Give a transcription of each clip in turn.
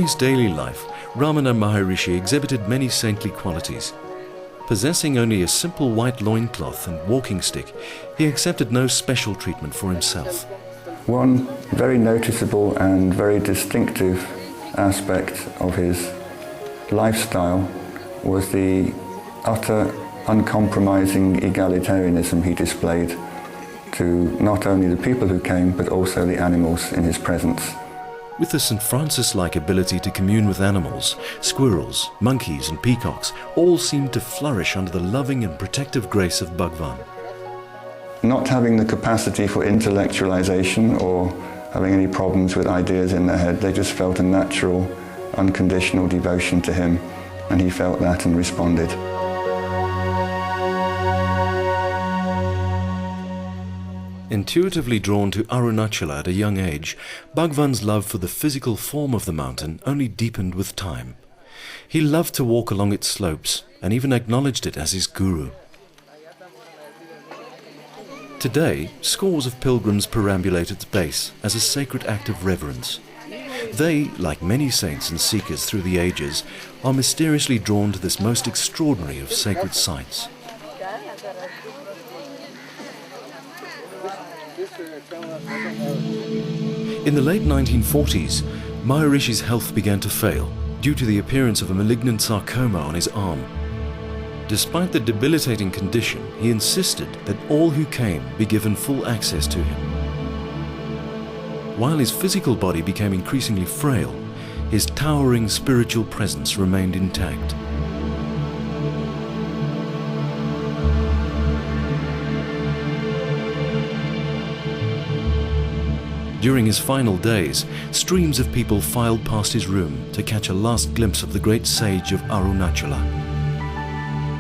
his daily life, Ramana Maharishi exhibited many saintly qualities. Possessing only a simple white loincloth and walking stick, he accepted no special treatment for himself. One very noticeable and very distinctive aspect of his lifestyle was the utter uncompromising egalitarianism he displayed to not only the people who came, but also the animals in his presence. With a St. Francis-like ability to commune with animals, squirrels, monkeys and peacocks all seemed to flourish under the loving and protective grace of Bhagwan. Not having the capacity for intellectualization or having any problems with ideas in their head, they just felt a natural, unconditional devotion to him, and he felt that and responded. Intuitively drawn to Arunachala at a young age, Bhagwan's love for the physical form of the mountain only deepened with time. He loved to walk along its slopes and even acknowledged it as his guru. Today, scores of pilgrims perambulate its base as a sacred act of reverence. They, like many saints and seekers through the ages, are mysteriously drawn to this most extraordinary of sacred sites. In the late 1940s, Maharishi's health began to fail due to the appearance of a malignant sarcoma on his arm. Despite the debilitating condition, he insisted that all who came be given full access to him. While his physical body became increasingly frail, his towering spiritual presence remained intact. During his final days, streams of people filed past his room to catch a last glimpse of the great sage of Arunachala.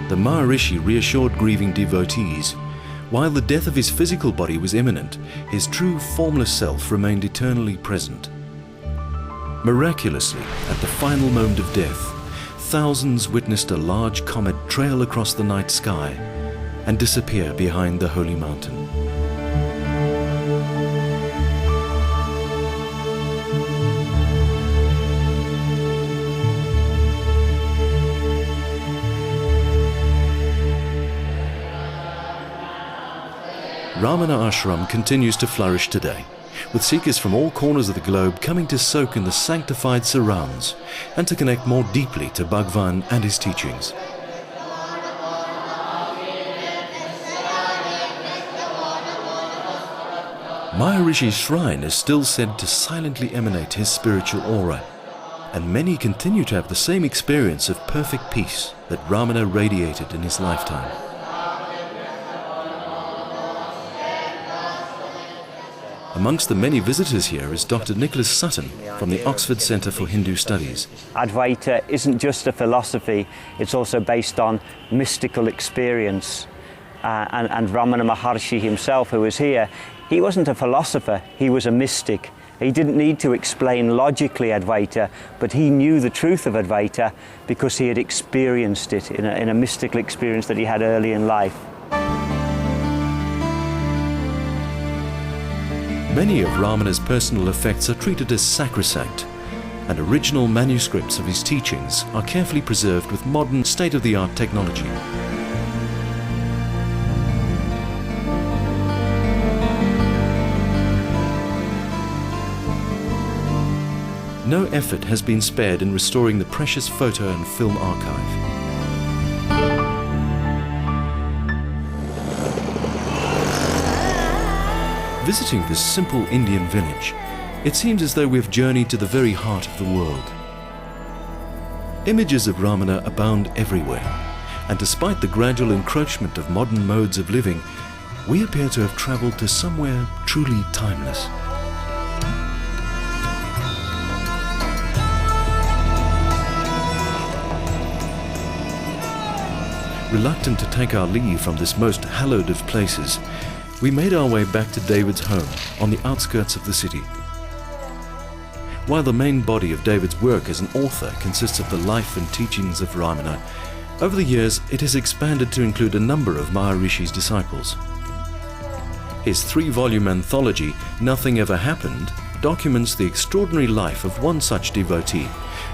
The Maharishi reassured grieving devotees. While the death of his physical body was imminent, his true formless self remained eternally present. Miraculously, at the final moment of death, thousands witnessed a large comet trail across the night sky and disappear behind the holy mountain. Ramana Ashram continues to flourish today, with seekers from all corners of the globe coming to soak in the sanctified surrounds and to connect more deeply to Bhagwan and his teachings. Maharishi's shrine is still said to silently emanate his spiritual aura, and many continue to have the same experience of perfect peace that Ramana radiated in his lifetime. Amongst the many visitors here is Dr. Nicholas Sutton from the Oxford Centre for Hindu Studies. Advaita isn't just a philosophy, it's also based on mystical experience. And Ramana Maharshi himself, who was here, he wasn't a philosopher, he was a mystic. He didn't need to explain logically Advaita, but he knew the truth of Advaita because he had experienced it in a mystical experience that he had early in life. Many of Ramana's personal effects are treated as sacrosanct, and original manuscripts of his teachings are carefully preserved with modern state-of-the-art technology. No effort has been spared in restoring the precious photo and film archive. Visiting this simple Indian village, it seems as though we've journeyed to the very heart of the world. Images of Ramana abound everywhere, and despite the gradual encroachment of modern modes of living, we appear to have travelled to somewhere truly timeless. Reluctant to take our leave from this most hallowed of places, we made our way back to David's home on the outskirts of the city. While the main body of David's work as an author consists of the life and teachings of Ramana, over the years it has expanded to include a number of Maharishi's disciples. His 3-volume anthology, Nothing Ever Happened, documents the extraordinary life of one such devotee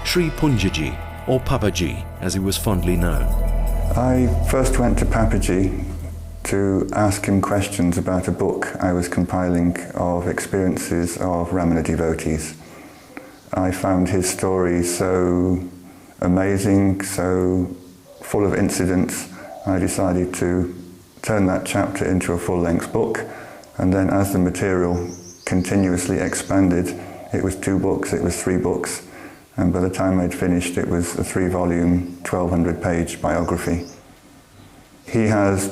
Sri Punjaji, or Papaji as he was fondly known. I first went to Papaji to ask him questions about a book I was compiling of experiences of Ramana devotees. I found his story so amazing, so full of incidents, I decided to turn that chapter into a full-length book, and then as the material continuously expanded, it was 2 books, it was 3 books, and by the time I'd finished it was a 3-volume, 1,200-page biography. He has,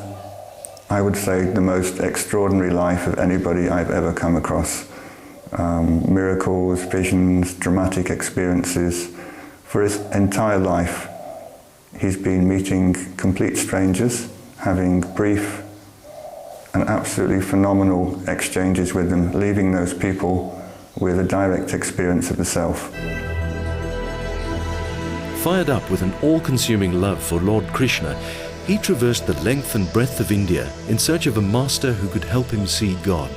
I would say, the most extraordinary life of anybody I've ever come across. Miracles, visions, dramatic experiences. For his entire life, he's been meeting complete strangers, having brief and absolutely phenomenal exchanges with them, leaving those people with a direct experience of the self. Fired up with an all-consuming love for Lord Krishna, he traversed the length and breadth of India in search of a master who could help him see God.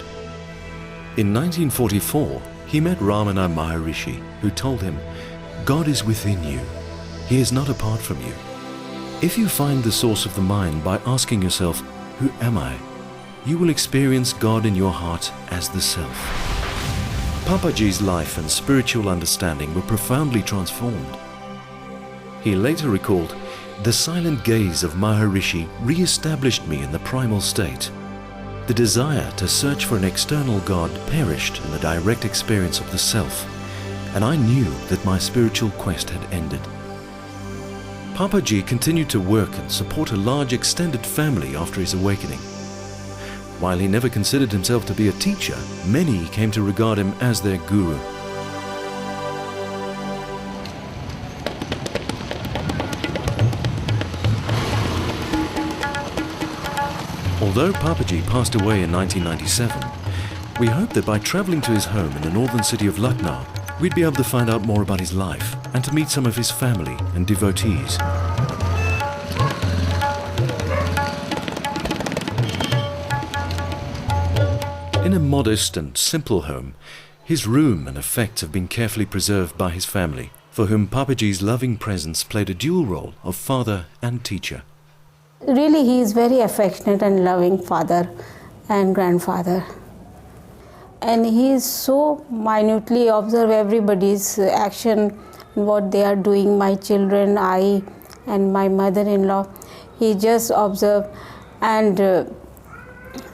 In 1944, he met Ramana Maharishi, who told him, "God is within you. He is not apart from you. If you find the source of the mind by asking yourself, 'Who am I?' you will experience God in your heart as the self." Papaji's life and spiritual understanding were profoundly transformed. He later recalled, "The silent gaze of Maharishi re-established me in the primal state. The desire to search for an external God perished in the direct experience of the self, and I knew that my spiritual quest had ended." Papaji continued to work and support a large extended family after his awakening. While he never considered himself to be a teacher, many came to regard him as their guru. Although Papaji passed away in 1997, we hope that by traveling to his home in the northern city of Lucknow, we'd be able to find out more about his life and to meet some of his family and devotees. In a modest and simple home, his room and effects have been carefully preserved by his family, for whom Papaji's loving presence played a dual role of father and teacher. Really, he is very affectionate and loving father and grandfather. And he is so minutely observe everybody's action, what they are doing, my children, I and my mother-in-law. He just observe and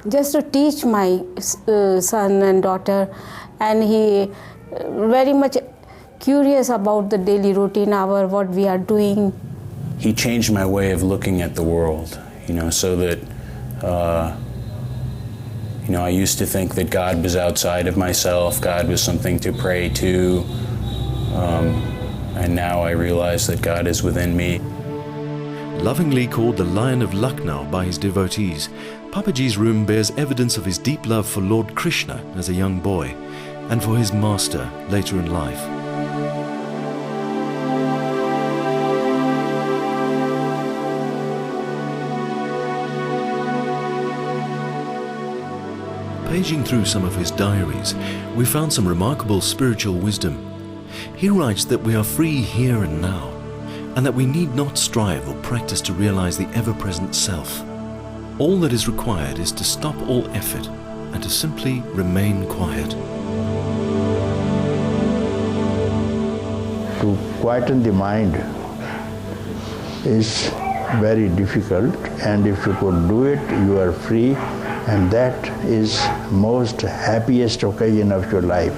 just to teach my son and daughter, and he very much curious about the daily routine, what we are doing. He changed my way of looking at the world, so that, I used to think that God was outside of myself, God was something to pray to, and now I realize that God is within me. Lovingly called the Lion of Lucknow by his devotees, Papaji's room bears evidence of his deep love for Lord Krishna as a young boy and for his master later in life. Paging through some of his diaries, we found some remarkable spiritual wisdom. He writes that we are free here and now, and that we need not strive or practice to realize the ever-present self. All that is required is to stop all effort and to simply remain quiet. To quieten the mind is very difficult, and if you could do it, you are free, and that is most happiest occasion of your life.